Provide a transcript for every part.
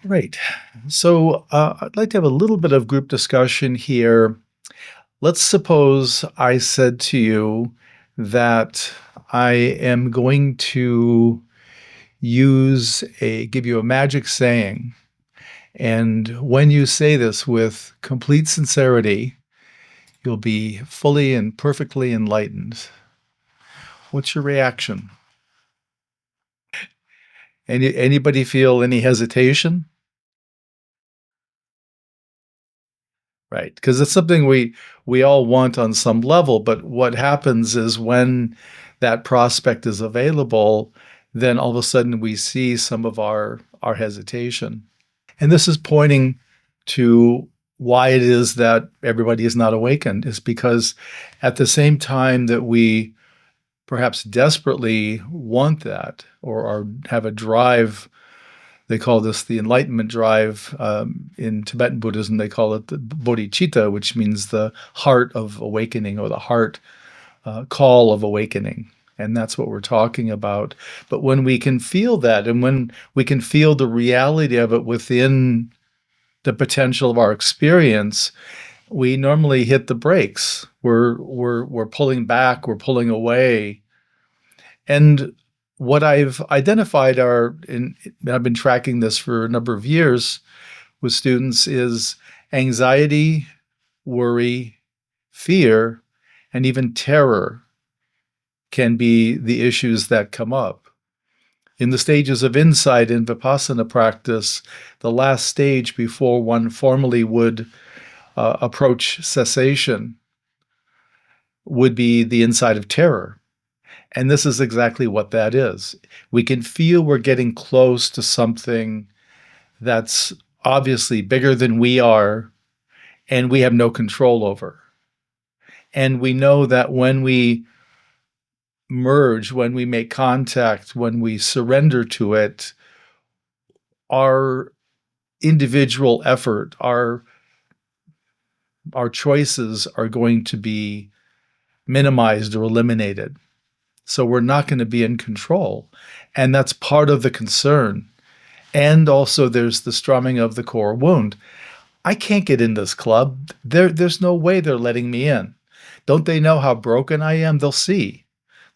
Great. So I'd like to have a little bit of group discussion here. Let's suppose I said to you that I am going to give you a magic saying. And when you say this with complete sincerity, you'll be fully and perfectly enlightened. What's your reaction? Anybody feel any hesitation? Right, because it's something we all want on some level, but what happens is when that prospect is available, then all of a sudden we see some of our hesitation. And this is pointing to why it is that everybody is not awakened, is because at the same time that we perhaps desperately want that or have a drive. They call this the enlightenment drive. In Tibetan Buddhism, they call it the bodhicitta, which means the heart of awakening or the heart call of awakening. And that's what we're talking about. But when we can feel that and when we can feel the reality of it within the potential of our experience, we normally hit the brakes. We're pulling back, we're pulling away. And what I've identified I've been tracking this for a number of years with students, is anxiety, worry, fear, and even terror can be the issues that come up. In the stages of insight in Vipassana practice, the last stage before one formally would approach cessation would be the insight of terror. And this is exactly what that is. We can feel we're getting close to something that's obviously bigger than we are, and we have no control over. And we know that when we merge, when we make contact, when we surrender to it, our individual effort, our choices are going to be minimized or eliminated. So we're not going to be in control. And that's part of the concern. And also there's the strumming of the core wound. I can't get in this club. There's no way they're letting me in. Don't they know how broken I am? They'll see.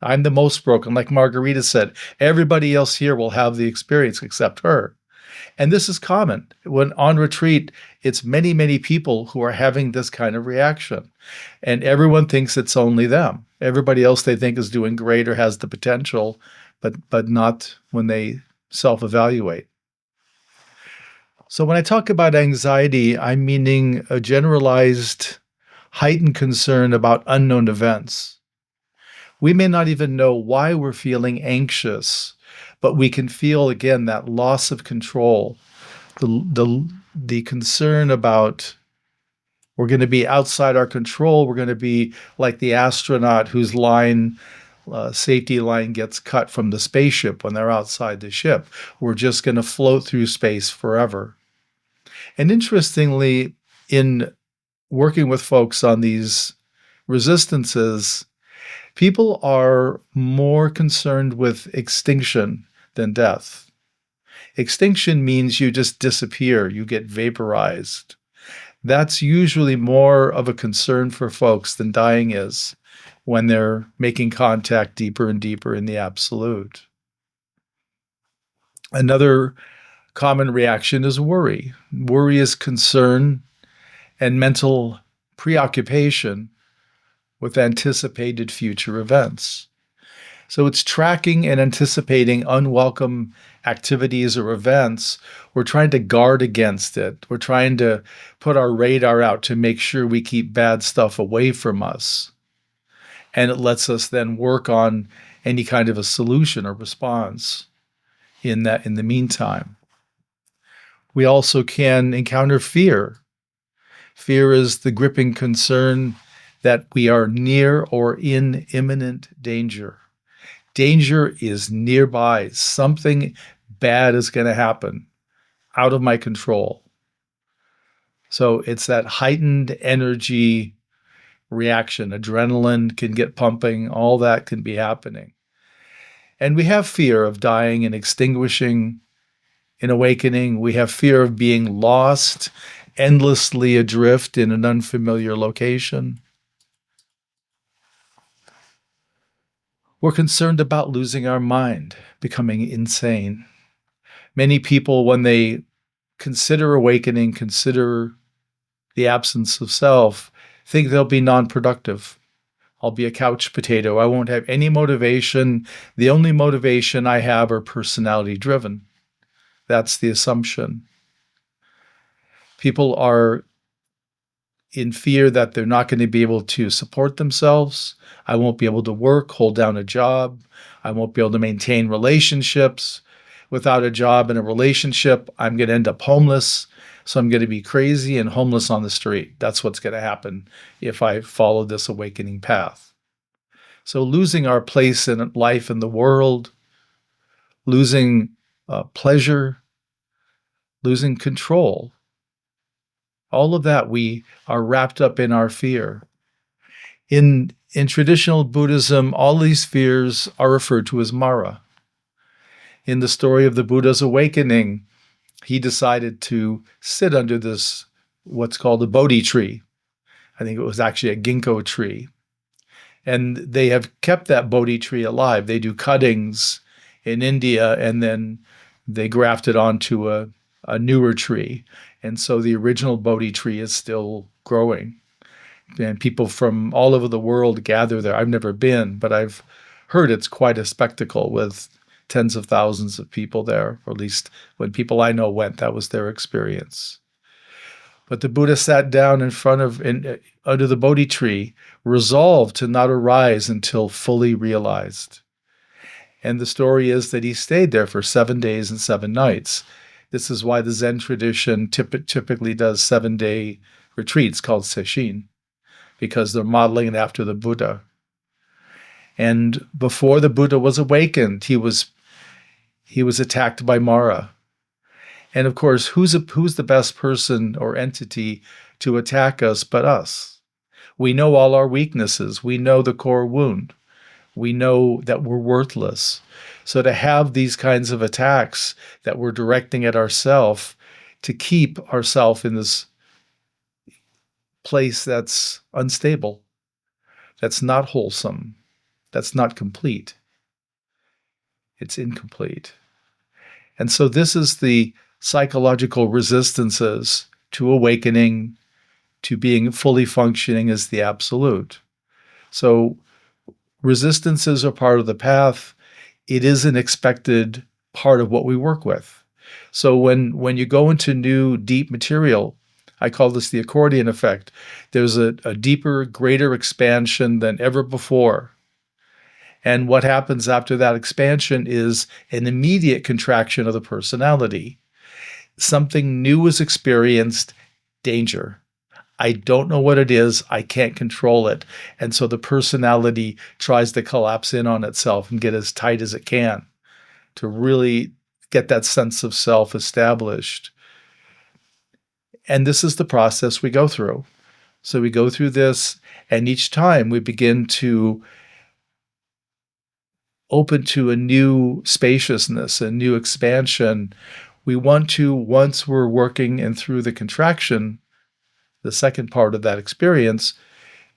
I'm the most broken. Like Margarita said, everybody else here will have the experience except her. And this is common. When on retreat, it's many, many people who are having this kind of reaction. And everyone thinks it's only them. Everybody else they think is doing great or has the potential, but not when they self-evaluate. So when I talk about anxiety, I'm meaning a generalized, heightened concern about unknown events. We may not even know why we're feeling anxious, but we can feel, again, that loss of control, the concern about we're going to be outside our control. We're going to be like the astronaut whose safety line gets cut from the spaceship when they're outside the ship. We're just going to float through space forever. And interestingly, in working with folks on these resistances, people are more concerned with extinction than death. Extinction means you just disappear, you get vaporized. That's usually more of a concern for folks than dying is when they're making contact deeper and deeper in the absolute. Another common reaction is worry. Worry is concern and mental preoccupation with anticipated future events. So it's tracking and anticipating unwelcome activities or events. We're trying to guard against it. We're trying to put our radar out to make sure we keep bad stuff away from us. And it lets us then work on any kind of a solution or response in the meantime. We also can encounter fear. Fear is the gripping concern that we are near or in imminent danger. Danger is nearby. Something bad is going to happen out of my control. So it's that heightened energy reaction. Adrenaline can get pumping. All that can be happening. And we have fear of dying and extinguishing In awakening, we have fear of being lost, endlessly adrift in an unfamiliar location. We're concerned about losing our mind, becoming insane. Many people, when they consider awakening, consider the absence of self, think they'll be non-productive. I'll be a couch potato. I won't have any motivation. The only motivation I have are personality driven. That's the assumption. People are in fear that they're not going to be able to support themselves. I won't be able to work, hold down a job. I won't be able to maintain relationships. Without a job and a relationship, I'm going to end up homeless. So I'm going to be crazy and homeless on the street. That's what's going to happen if I follow this awakening path. So losing our place in life in the world, losing pleasure, losing control, all of that we are wrapped up in our fear. In traditional Buddhism, all these fears are referred to as Mara. In the story of the Buddha's awakening, he decided to sit under this, what's called a Bodhi tree. I think it was actually a ginkgo tree. And they have kept that Bodhi tree alive. They do cuttings in India, and then they graft it onto a newer tree. And so the original Bodhi tree is still growing. And people from all over the world gather there. I've never been, but I've heard it's quite a spectacle with tens of thousands of people there, or at least when people I know went, that was their experience. But the Buddha sat down in front of, under the Bodhi tree, resolved to not arise until fully realized. And the story is that he stayed there for 7 days and 7 nights. This is why the Zen tradition typically does 7-day retreats called sesshin, because they're modeling it after the Buddha. And before the Buddha was awakened, he was attacked by Mara. And of course, who's the best person or entity to attack us but us? We know all our weaknesses. We know the core wound. We know that we're worthless. So to have these kinds of attacks that we're directing at ourselves, to keep ourselves in this place that's unstable, that's not wholesome, that's not complete. It's incomplete. And so this is the psychological resistances to awakening, to being fully functioning as the absolute. So resistances are part of the path. It is an expected part of what we work with. So when you go into new, deep material, I call this the accordion effect. There's a deeper, greater expansion than ever before. And what happens after that expansion is an immediate contraction of the personality. Something new is experienced, danger. I don't know what it is. I can't control it. And so the personality tries to collapse in on itself and get as tight as it can to really get that sense of self established. And this is the process we go through. So we go through this, and each time we begin to open to a new spaciousness, a new expansion. We want to, once we're working and through the contraction, the second part of that experience,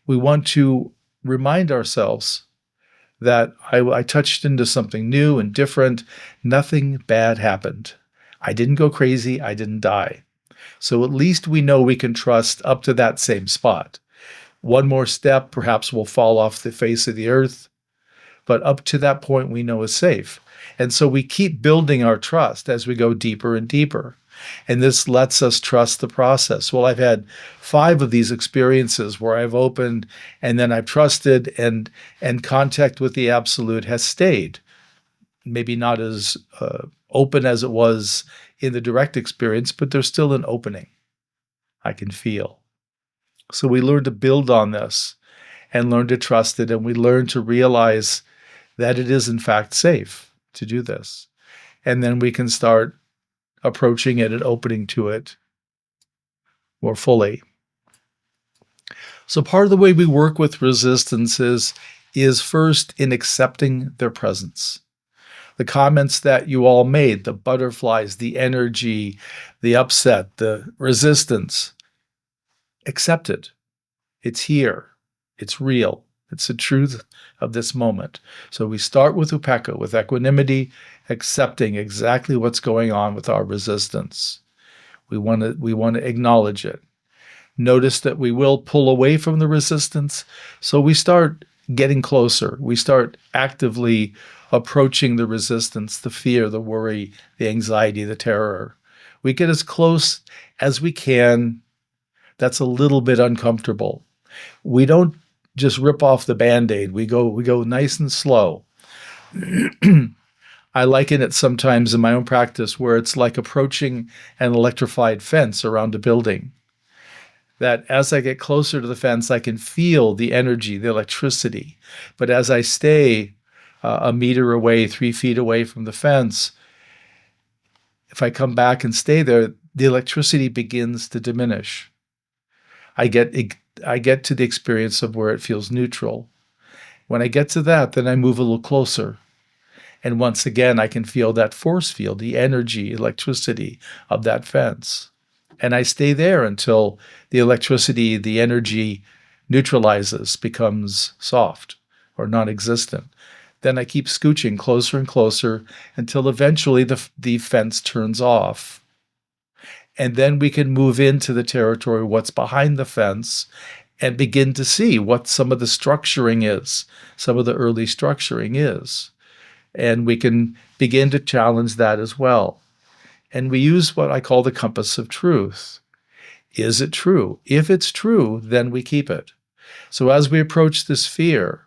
we want to remind ourselves that I touched into something new and different. Nothing bad happened. I didn't go crazy. I didn't die. So at least we know we can trust up to that same spot. One more step, perhaps we'll fall off the face of the earth. But up to that point, we know is safe. And so we keep building our trust as we go deeper and deeper. And this lets us trust the process. Well, I've had 5 of these experiences where I've opened and then I've trusted, and contact with the absolute has stayed. Maybe not as open as it was in the direct experience, but there's still an opening I can feel. So we learn to build on this and learn to trust it, and we learn to realize that it is in fact safe to do this. And then we can start approaching it and opening to it more fully. So part of the way we work with resistances is first in accepting their presence. The comments that you all made, the butterflies, the energy, the upset, the resistance, accept it. It's here. It's real. It's the truth of this moment. So we start with upekkha, with equanimity, accepting exactly what's going on with our resistance. We want to acknowledge it. Notice that we will pull away from the resistance. So we start getting closer. We start actively approaching the resistance, the fear, the worry, the anxiety, the terror. We get as close as we can. That's a little bit uncomfortable. We don't just rip off the Band-Aid. We go nice and slow. I liken it sometimes in my own practice where it's like approaching an electrified fence around a building. That as I get closer to the fence, I can feel the energy, the electricity. But as I stay a meter away, 3 feet away from the fence, if I come back and stay there, the electricity begins to diminish. I get to the experience of where it feels neutral. When I get to that, then I move a little closer. And once again, I can feel that force field, the energy, electricity of that fence. And I stay there until the electricity, the energy neutralizes, becomes soft or non-existent. Then I keep scooching closer and closer until eventually the fence turns off. And then we can move into the territory, what's behind the fence, and begin to see what some of the structuring is, some of the early structuring is. And we can begin to challenge that as well. And we use what I call the compass of truth. Is it true? If it's true, then we keep it. So as we approach this fear,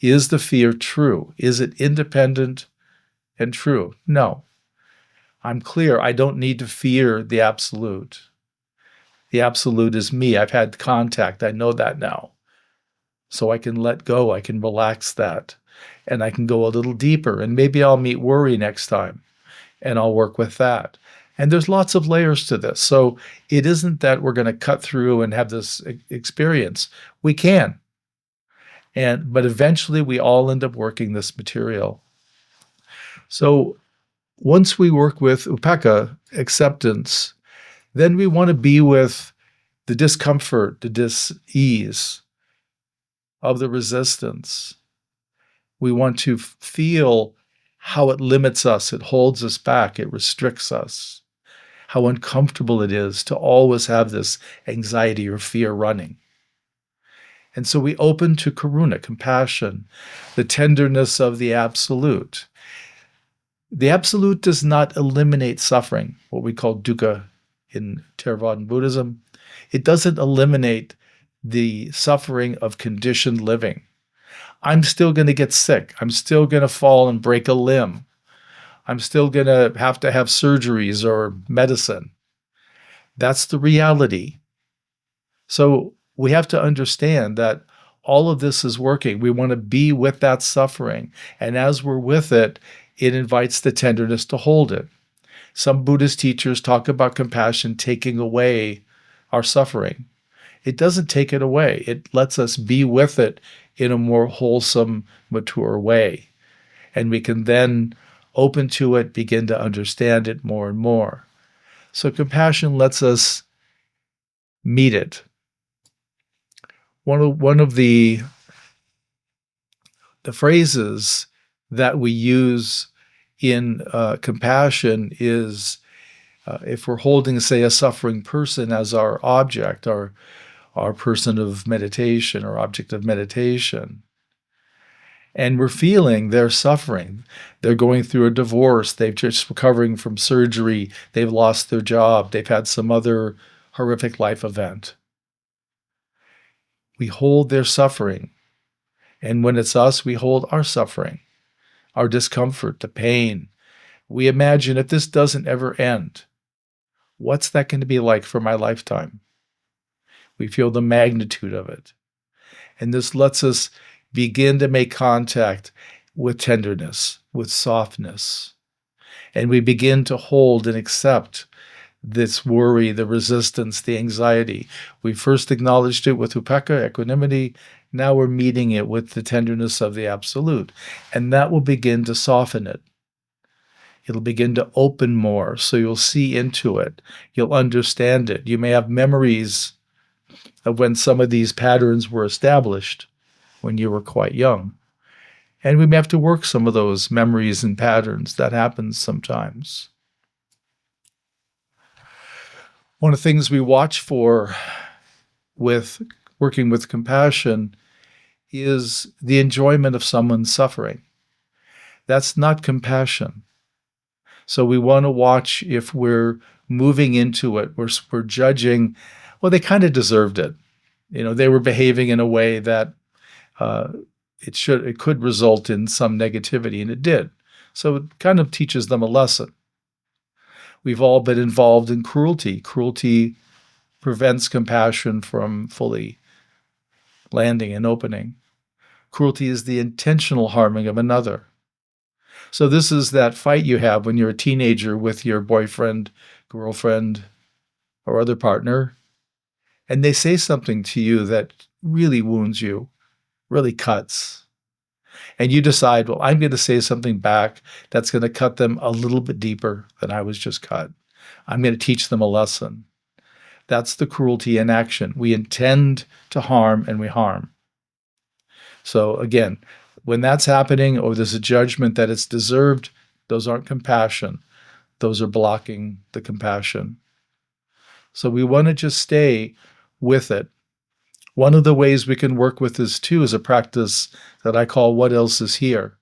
is the fear true? Is it independent and true? No. I'm clear. I don't need to fear the absolute. The absolute is me. I've had contact. I know that now. So I can let go. I can relax that. And I can go a little deeper. And maybe I'll meet worry next time. And I'll work with that. And there's lots of layers to this. So it isn't that we're going to cut through and have this experience. We can. But eventually we all end up working this material. So once we work with upekkha, acceptance, then we want to be with the discomfort, the dis-ease of the resistance. We want to feel how it limits us, it holds us back, it restricts us, how uncomfortable it is to always have this anxiety or fear running. And so we open to karuna, compassion, the tenderness of the absolute. The absolute does not eliminate suffering, what we call dukkha in Theravada Buddhism. It doesn't eliminate the suffering of conditioned living. I'm still going to get sick. I'm still going to fall and break a limb. I'm still going to have surgeries or medicine. That's the reality. So we have to understand that all of this is working. We want to be with that suffering. And as we're with it, it invites the tenderness to hold it. Some Buddhist teachers talk about compassion taking away our suffering. It doesn't take it away. It lets us be with it in a more wholesome, mature way. And we can then open to it, begin to understand it more and more. So compassion lets us meet it. One of the phrases that we use in compassion is if we're holding, say, a suffering person as our object, our person of meditation or object of meditation, and we're feeling their suffering. They're going through a divorce. They've just recovering from surgery. They've lost their job. They've had some other horrific life event. We hold their suffering. And when it's us, we hold our suffering, our discomfort, the pain. We imagine if this doesn't ever end, what's that going to be like for my lifetime? We feel the magnitude of it. And this lets us begin to make contact with tenderness, with softness. And we begin to hold and accept this worry, the resistance, the anxiety. We first acknowledged it with upekkha, equanimity. Now we're meeting it with the tenderness of the absolute. And that will begin to soften it. It'll begin to open more, so you'll see into it. You'll understand it. You may have memories of when some of these patterns were established when you were quite young. And we may have to work some of those memories and patterns. That happens sometimes. One of the things we watch for with working with compassion is the enjoyment of someone's suffering. That's not compassion. So we want to watch if we're moving into it, we're judging, well, they kind of deserved it. They were behaving in a way that it could result in some negativity, and it did. So it kind of teaches them a lesson. We've all been involved in cruelty. Cruelty prevents compassion from fully landing and opening. Cruelty is the intentional harming of another. So this is that fight you have when you're a teenager with your boyfriend, girlfriend, or other partner, and they say something to you that really wounds you, really cuts. And you decide, well, I'm going to say something back that's going to cut them a little bit deeper than I was just cut. I'm going to teach them a lesson. That's the cruelty in action. We intend to harm and we harm. So again, when that's happening or there's a judgment that it's deserved, those aren't compassion. Those are blocking the compassion. So we want to just stay with it. One of the ways we can work with this too is a practice that I call what else is here.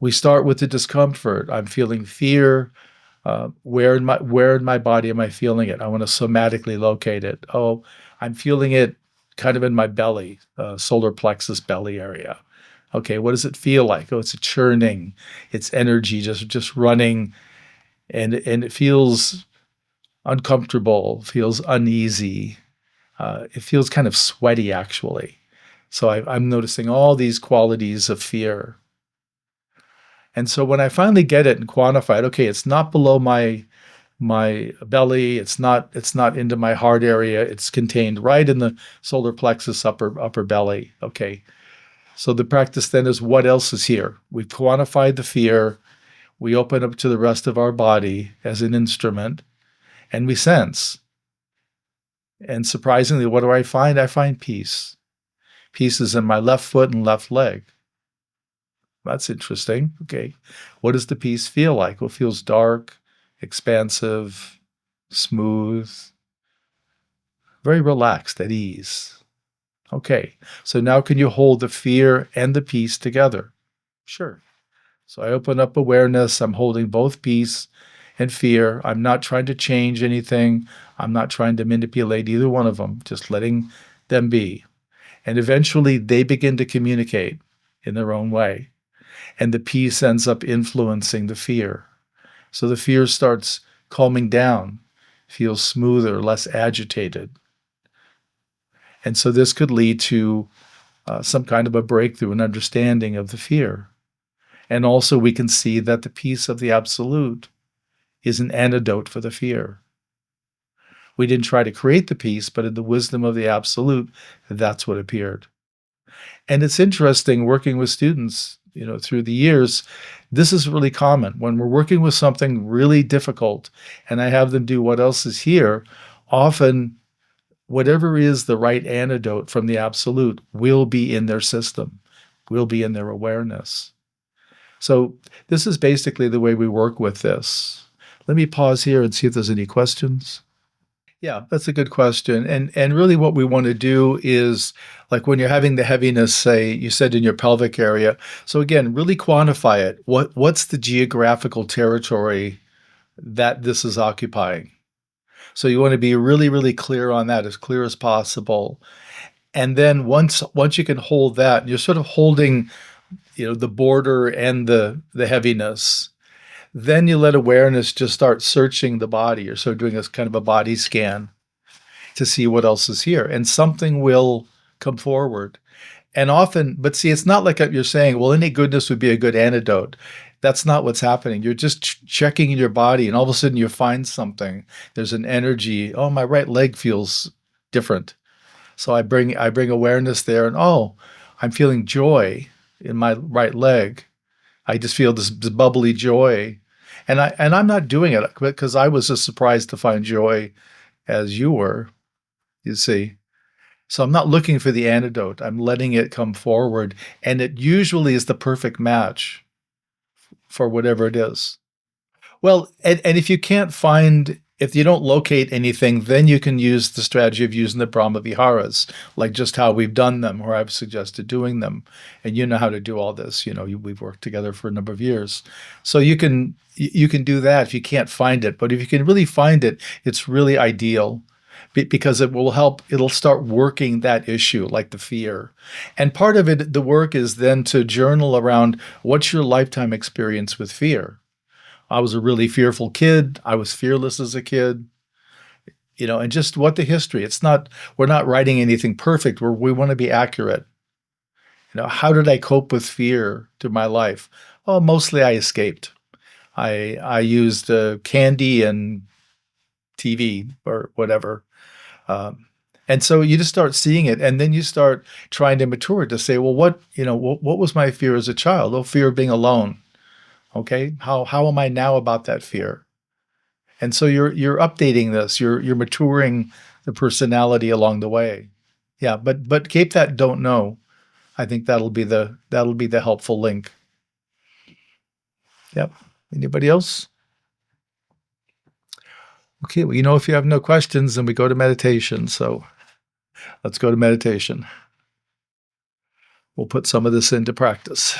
We start with the discomfort. I'm feeling fear. Where in my body am I feeling it? I want to somatically locate it. Oh, I'm feeling it kind of in my belly, solar plexus belly area. Okay, what does it feel like? Oh, it's a churning. It's energy just running, and it feels uncomfortable, feels uneasy. It feels kind of sweaty, actually. So I'm noticing all these qualities of fear. And so when I finally get it and quantify it, okay, it's not below my belly, it's not into my heart area, it's contained right in the solar plexus upper belly. Okay. So the practice then is what else is here? We've quantified the fear, we open up to the rest of our body as an instrument, and we sense. And surprisingly, what do I find? I find peace. Peace is in my left foot and left leg. That's interesting. Okay. What does the peace feel like? Well, it feels dark, expansive, smooth, very relaxed, at ease. Okay. So now can you hold the fear and the peace together? Sure. So I open up awareness. I'm holding both peace and fear. I'm not trying to change anything. I'm not trying to manipulate either one of them, just letting them be. And eventually they begin to communicate in their own way. And the peace ends up influencing the fear. So the fear starts calming down, feels smoother, less agitated. And so this could lead to some kind of a breakthrough, an understanding of the fear. And also we can see that the peace of the Absolute is an antidote for the fear. We didn't try to create the peace, but in the wisdom of the Absolute, that's what appeared. And it's interesting working with students, through the years, this is really common. When we're working with something really difficult and I have them do what else is here, often whatever is the right antidote from the Absolute will be in their system, will be in their awareness. So this is basically the way we work with this. Let me pause here and see if there's any questions. Yeah, that's a good question. And really what we want to do is, like when you're having the heaviness, say, you said in your pelvic area. So again, really quantify it. What's the geographical territory that this is occupying? So you want to be really, really clear on that, as clear as possible. And then once you can hold that, you're sort of holding, the border and the heaviness. Then you let awareness just start searching the body. You're sort of doing this kind of a body scan to see what else is here. And something will come forward. And often, but see, it's not like you're saying, well, any goodness would be a good antidote. That's not what's happening. You're just checking in your body, and all of a sudden you find something. There's an energy. Oh, my right leg feels different. So I bring awareness there, and oh, I'm feeling joy in my right leg. I just feel this bubbly joy. And I'm not doing it because I was as surprised to find joy as you were, you see. So I'm not looking for the antidote. I'm letting it come forward. And it usually is the perfect match for whatever it is. Well, and if you can't find, if you don't locate anything, then you can use the strategy of using the Brahma Viharas, like just how we've done them, or I've suggested doing them. And you know how to do all this. We've worked together for a number of years. So you can do that if you can't find it. But if you can really find it, it's really ideal because it will help. It'll start working that issue, like the fear. And part of it, the work is then to journal around what's your lifetime experience with fear. I was a really fearful kid. I was fearless as a kid, and just what the history. We're not writing anything perfect. We want to be accurate. How did I cope with fear through my life? Oh, mostly I escaped. I used candy and TV or whatever. And so you just start seeing it, and then you start trying to mature it to say, well, what was my fear as a child? Oh, fear of being alone. Okay, how am I now about that fear? And so you're updating this. You're maturing the personality along the way. Yeah, but keep that don't know. I think that'll be the helpful link. Yep. Anybody else? Okay, well, if you have no questions, then we go to meditation. So let's go to meditation. We'll put some of this into practice.